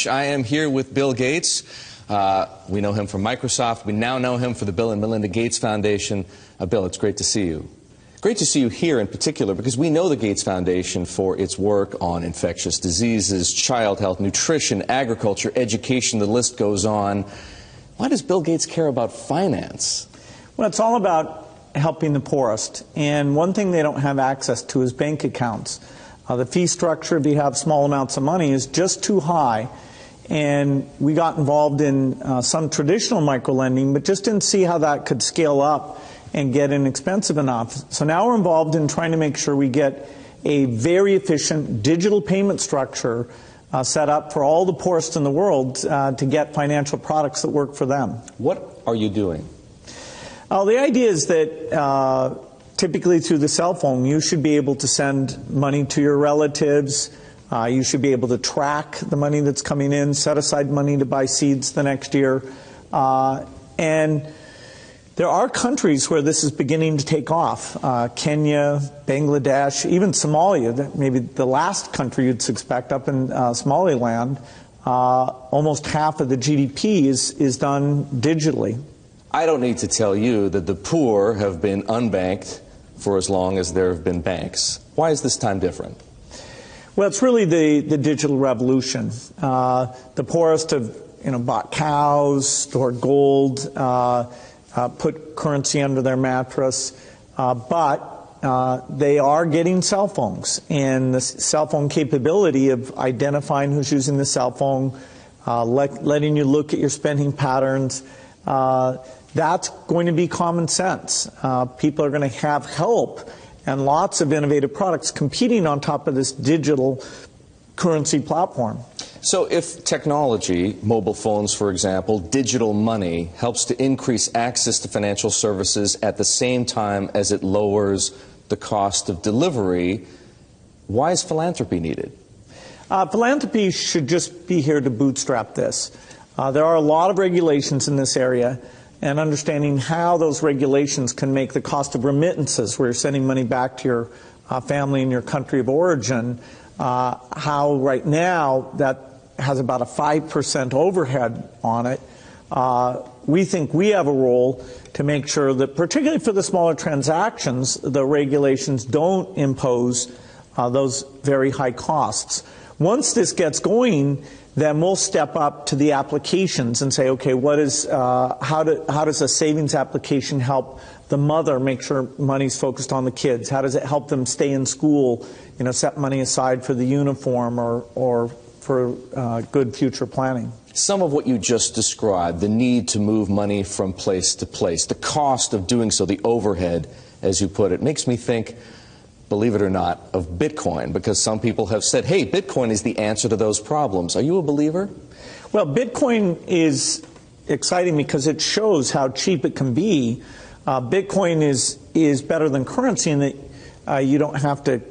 I am here with Bill Gates. We know him from Microsoft. We now know him for the Bill and Melinda Gates Foundation. Bill, it's great to see you. Great to see you here in particular because we know the Gates Foundation for its work on infectious diseases, child health, nutrition, agriculture, education, the list goes on. Why does Bill Gates care about finance? Well, it's all about helping the poorest. And one thing they don't have access to is bank accounts. The fee structure, if you have small amounts of money, is just too high. And we got involved in some traditional microlending, but just didn't see how that could scale up and get inexpensive enough. So now we're involved in trying to make sure we get a very efficient digital payment structure set up for all the poorest in the world to get financial products that work for them. What are you doing? The idea is that typically through the cell phone, you should be able to send money to your relatives. You should be able to track the money that's coming in, set aside money to buy seeds the next year. And there are countries where this is beginning to take off. Kenya, Bangladesh, even Somalia, maybe the last country you'd suspect up in Somaliland. Almost half of the GDP is done digitally. I don't need to tell you that the poor have been unbanked for as long as there have been banks. Why is this time different? Well, it's really the digital revolution. The poorest have bought cows, stored gold, put currency under their mattress, but they are getting cell phones. And the cell phone capability of identifying who's using the cell phone, letting you look at your spending patterns, that's going to be common sense. People are going to have help and lots of innovative products competing on top of this digital currency platform. So if technology, mobile phones for example, digital money, helps to increase access to financial services at the same time as it lowers the cost of delivery, why is philanthropy needed? Philanthropy should just be here to bootstrap this. There are a lot of regulations in this area, and understanding how those regulations can make the cost of remittances, where you're sending money back to your family in your country of origin, how right now that has about a 5% overhead on it. We think we have a role to make sure that, particularly for the smaller transactions, the regulations don't impose those very high costs. Once this gets going, then we'll step up to the applications and say, okay, how does a savings application help the mother make sure money's focused on the kids? How does it help them stay in school, set money aside for the uniform or for good future planning? Some of what you just described, the need to move money from place to place, the cost of doing so, the overhead, as you put it, makes me think, believe it or not, of Bitcoin, because some people have said, hey, Bitcoin is the answer to those problems. Are you a believer? Well, Bitcoin is exciting because it shows how cheap it can be. Bitcoin is better than currency in that you don't have to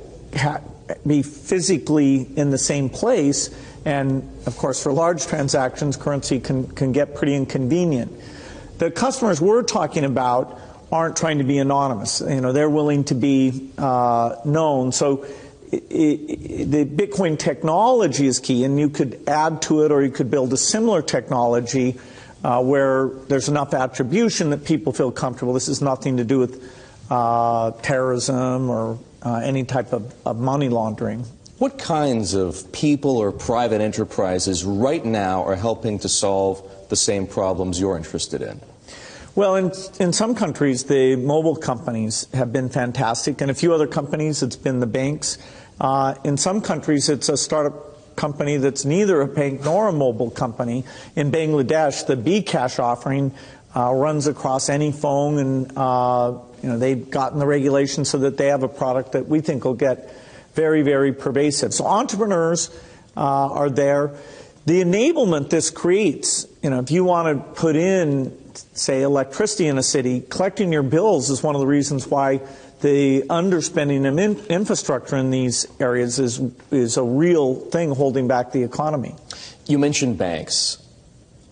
be physically in the same place. And, of course, for large transactions, currency can get pretty inconvenient. The customers we're talking about aren't trying to be anonymous. They're willing to be known. So the Bitcoin technology is key, and you could add to it or you could build a similar technology where there's enough attribution that people feel comfortable. This has nothing to do with terrorism or any type of money laundering. What kinds of people or private enterprises right now are helping to solve the same problems you're interested in? Well, in some countries, the mobile companies have been fantastic. In a few other companies, it's been the banks. In some countries, it's a startup company that's neither a bank nor a mobile company. In Bangladesh, the bKash offering runs across any phone, and they've gotten the regulations so that they have a product that we think will get very, very pervasive. So entrepreneurs are there. The enablement this creates, if you want to put in, say, electricity in a city, collecting your bills is one of the reasons why the underspending of infrastructure in these areas is a real thing holding back the economy. You mentioned banks.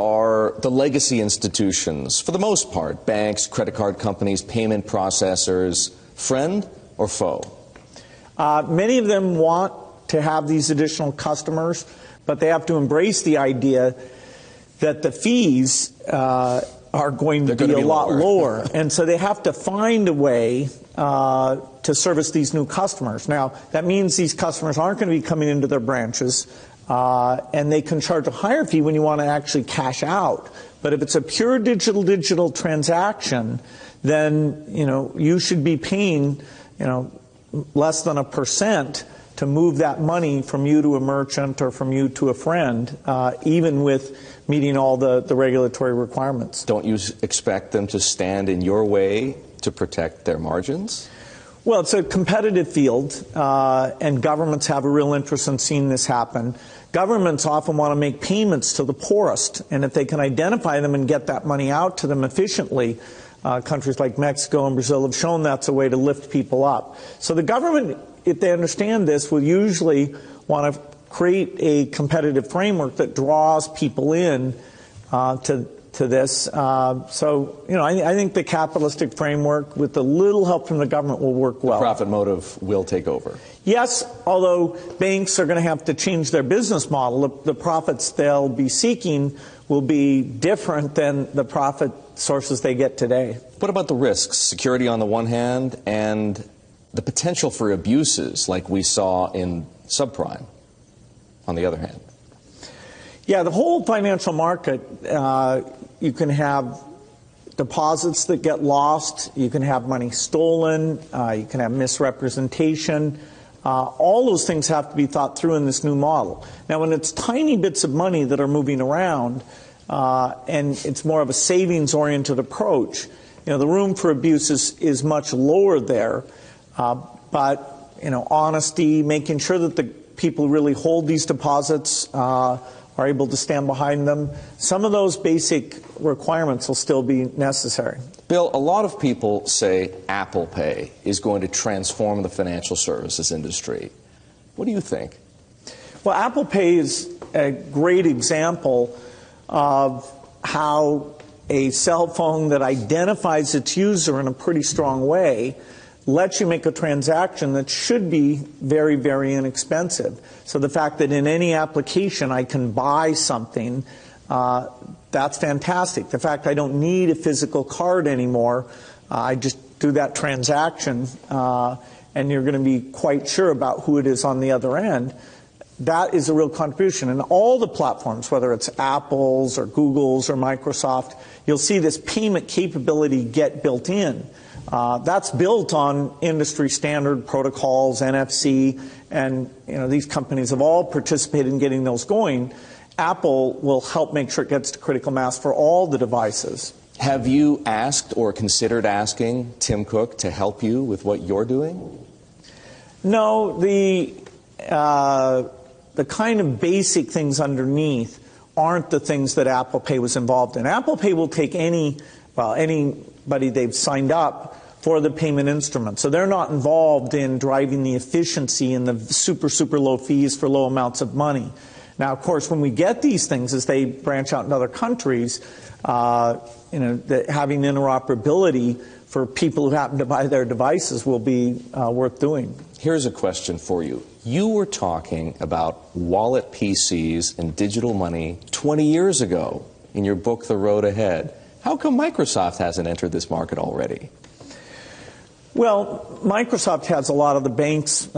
Are the legacy institutions, for the most part, banks, credit card companies, payment processors, friend or foe? Many of them want to have these additional customers, but they have to embrace the idea that the fees are going to be a lot lower. And so they have to find a way to service these new customers. Now, that means these customers aren't going to be coming into their branches, and they can charge a higher fee when you want to actually cash out. But if it's a pure digital transaction, then, you should be paying, less than 1% to move that money from you to a merchant or from you to a friend, even with meeting all the regulatory requirements. Don't you expect them to stand in your way to protect their margins? Well, it's a competitive field, and governments have a real interest in seeing this happen. Governments often want to make payments to the poorest, and if they can identify them and get that money out to them efficiently, countries like Mexico and Brazil have shown that's a way to lift people up. So the government, if they understand this, will usually want to create a competitive framework that draws people in to this. I think the capitalistic framework, with a little help from the government, will work well. The profit motive will take over. Yes, although banks are going to have to change their business model. The profits they'll be seeking will be different than the profit sources they get today. What about the risks? Security on the one hand, and the potential for abuses like we saw in subprime on the other hand. Yeah, the whole financial market, you can have deposits that get lost, you can have money stolen, you can have misrepresentation. All those things have to be thought through in this new model. Now, when it's tiny bits of money that are moving around, and it's more of a savings-oriented approach, the room for abuse is much lower there. But honesty, making sure that the people who really hold these deposits are able to stand behind them, some of those basic requirements will still be necessary. Bill, a lot of people say Apple Pay is going to transform the financial services industry. What do you think? Well, Apple Pay is a great example of how a cell phone that identifies its user in a pretty strong way lets you make a transaction that should be very, very inexpensive. So the fact that in any application I can buy something, that's fantastic. The fact I don't need a physical card anymore, I just do that transaction, and you're going to be quite sure about who it is on the other end. That is a real contribution. And all the platforms, whether it's Apple's or Google's or Microsoft, you'll see this payment capability get built in. That's built on industry standard protocols, NFC, and these companies have all participated in getting those going. Apple will help make sure it gets to critical mass for all the devices. Have you asked or considered asking Tim Cook to help you with what you're doing? No, the kind of basic things underneath aren't the things that Apple Pay was involved in. Apple Pay will take anybody they've signed up for the payment instrument. So they're not involved in driving the efficiency and the super, super low fees for low amounts of money. Now, of course, when we get these things, as they branch out in other countries, having interoperability for people who happen to buy their devices will be worth doing. Here's a question for you. You were talking about wallet PCs and digital money 20 years ago in your book, The Road Ahead. How come Microsoft hasn't entered this market already? Well, Microsoft has a lot of the banks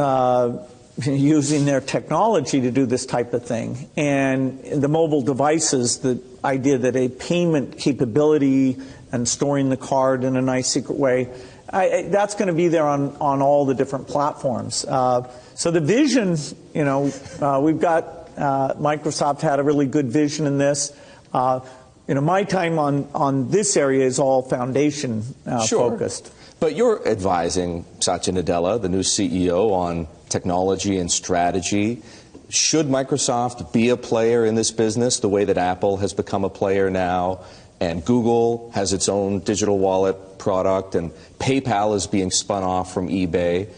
using their technology to do this type of thing. And the mobile devices, the idea that a payment capability and storing the card in a nice secret way, that's going to be there on all the different platforms. So the vision, we've got Microsoft had a really good vision in this. My time on this area is all foundation focused. But you're advising Satya Nadella, the new CEO, on technology and strategy. Should Microsoft be a player in this business the way that Apple has become a player now, and Google has its own digital wallet product, and PayPal is being spun off from eBay?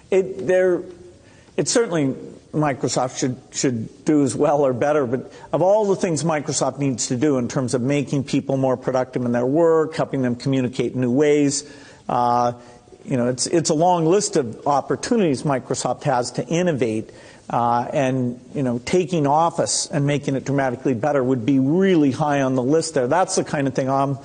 It's certainly Microsoft should do as well or better, but of all the things Microsoft needs to do in terms of making people more productive in their work, helping them communicate in new ways, it's a long list of opportunities Microsoft has to innovate, and taking office and making it dramatically better would be really high on the list there. That's the kind of thing I'm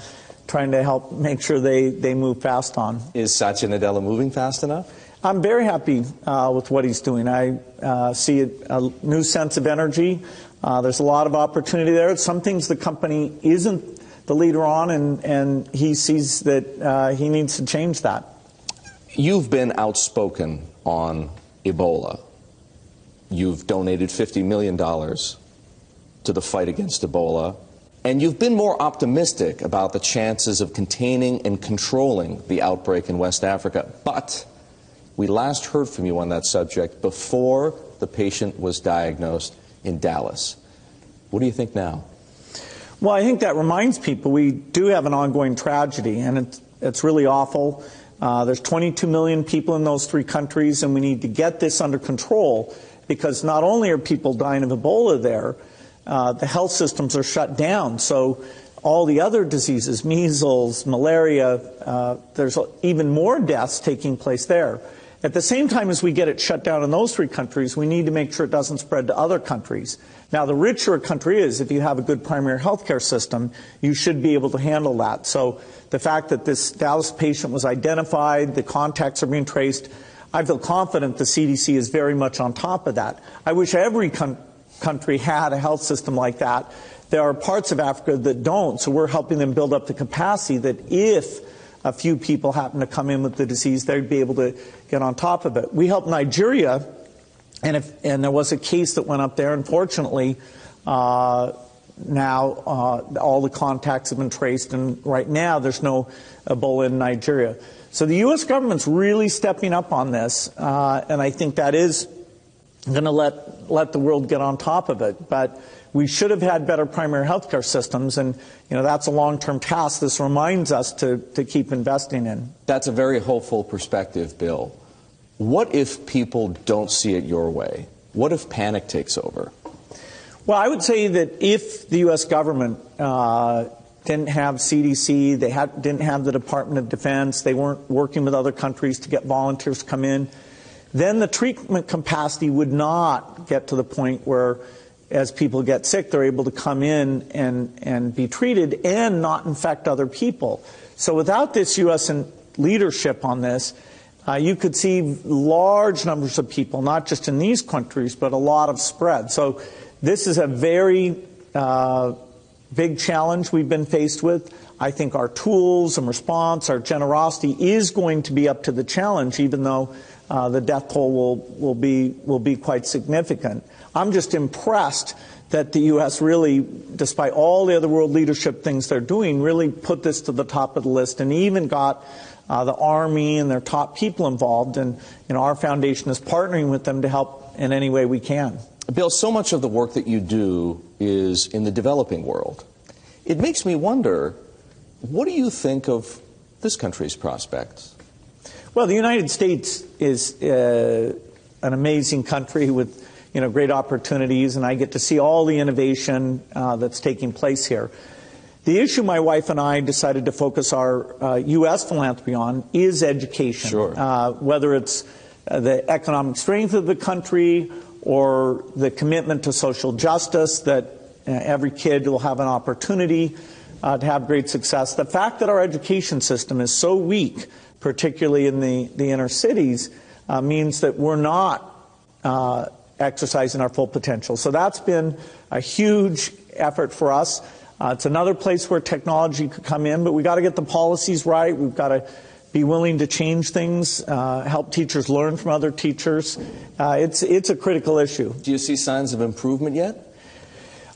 trying to help make sure they move fast on. Is Satya Nadella moving fast enough? I'm very happy with what he's doing. I see a new sense of energy. There's a lot of opportunity there. Some things the company isn't the leader on, and he sees that he needs to change that. You've been outspoken on Ebola. You've donated $50 million to the fight against Ebola. And you've been more optimistic about the chances of containing and controlling the outbreak in West Africa. But we last heard from you on that subject before the patient was diagnosed in Dallas. What do you think now? Well, I think that reminds people we do have an ongoing tragedy, and it's really awful. There's 22 million people in those 3 countries, and we need to get this under control, because not only are people dying of Ebola there, the health systems are shut down. So all the other diseases, measles, malaria, there's even more deaths taking place there. At the same time as we get it shut down in those 3 countries, we need to make sure it doesn't spread to other countries. Now, the richer a country is, if you have a good primary health care system, you should be able to handle that. So the fact that this Dallas patient was identified, the contacts are being traced, I feel confident the CDC is very much on top of that. I wish every country had a health system like that. There are parts of Africa that don't, so we're helping them build up the capacity that if a few people happen to come in with the disease, they'd be able to get on top of it. We helped Nigeria, and there was a case that went up there. Unfortunately, now all the contacts have been traced, and right now there's no Ebola in Nigeria. So the U.S. government's really stepping up on this, and I think that is going to let the world get on top of it. But we should have had better primary health care systems, and that's a long-term task. This reminds us to keep investing in. That's a very hopeful perspective, Bill. What if people don't see it your way? What if panic takes over? Well, I would say that if the U.S. government didn't have CDC, they didn't have the Department of Defense, they weren't working with other countries to get volunteers to come in, then the treatment capacity would not get to the point where, as people get sick, they're able to come in and be treated and not infect other people. So without this U.S. leadership on this, you could see large numbers of people, not just in these countries, but a lot of spread. So this is a very big challenge we've been faced with. I think our tools and response, our generosity is going to be up to the challenge, even though the death toll will be quite significant. I'm just impressed that the U.S. really, despite all the other world leadership things they're doing, really put this to the top of the list, and even got the Army and their top people involved. And our foundation is partnering with them to help in any way we can. Bill, so much of the work that you do is in the developing world. It makes me wonder, what do you think of this country's prospects? Well, the United States is an amazing country with great opportunities, and I get to see all the innovation that's taking place here. The issue my wife and I decided to focus our U.S. philanthropy on is education. Sure. Whether it's the economic strength of the country or the commitment to social justice, that every kid will have an opportunity to have great success. The fact that our education system is so weak, particularly in the inner cities, means that we're not exercising our full potential. So that's been a huge effort for us. It's another place where technology could come in, but we got to get the policies right. We've got to be willing to change things, help teachers learn from other teachers. It's a critical issue. Do you see signs of improvement yet?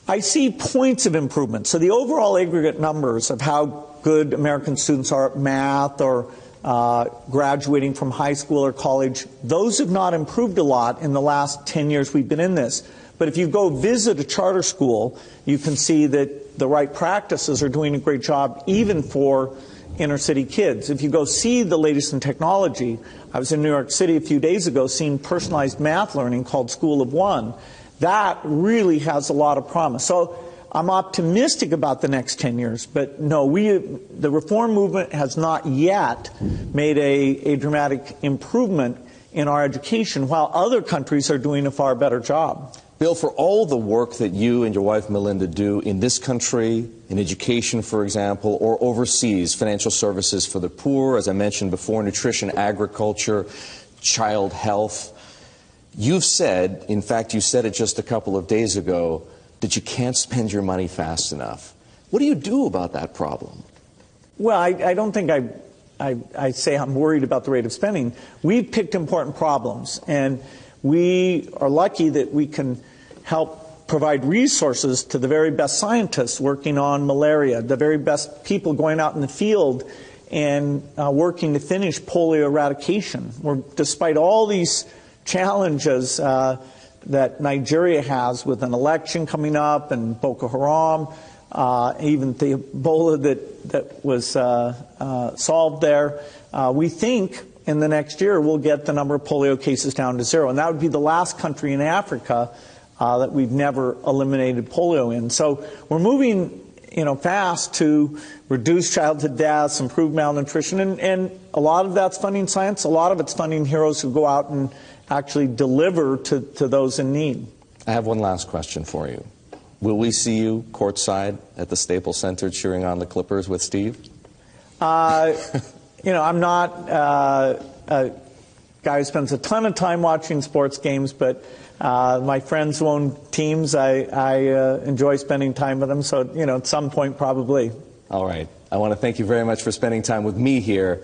I see points of improvement. So the overall aggregate numbers of how good American students are at math or graduating from high school or college, those have not improved a lot in the last 10 years we've been in this. But if you go visit a charter school, you can see that the right practices are doing a great job even for inner city kids. If you go see the latest in technology, I was in New York City a few days ago seeing personalized math learning called School of One. That really has a lot of promise. So I'm optimistic about the next 10 years, but no, the reform movement has not yet made a dramatic improvement in our education, while other countries are doing a far better job. Bill, for all the work that you and your wife Melinda do in this country, in education, for example, or overseas, financial services for the poor, as I mentioned before, nutrition, agriculture, child health, you've said, in fact, you said it just a couple of days ago, that you can't spend your money fast enough. What do you do about that problem? Well, I don't think I say I'm worried about the rate of spending. We've picked important problems, and we are lucky that we can help provide resources to the very best scientists working on malaria, the very best people going out in the field and working to finish polio eradication. Despite all these challenges that Nigeria has with an election coming up and Boko Haram, even the Ebola that was solved there, we think in the next year we'll get the number of polio cases down to 0. And that would be the last country in Africa that we've never eliminated polio in. So we're moving fast to reduce childhood deaths, improve malnutrition, and a lot of that's funding science, a lot of it's funding heroes who go out and actually deliver to those in need. I have one last question for you. Will we see you courtside at the Staples Center cheering on the Clippers with Steve? I'm not a guy who spends a ton of time watching sports games, but my friends who own teams, I enjoy spending time with them. So, at some point, probably. All right. I want to thank you very much for spending time with me here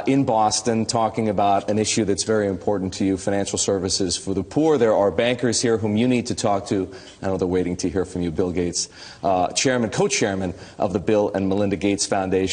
in Boston, talking about an issue that's very important to you, financial services for the poor. There are bankers here whom you need to talk to. I know they're waiting to hear from you. Bill Gates, co-chairman of the Bill and Melinda Gates Foundation.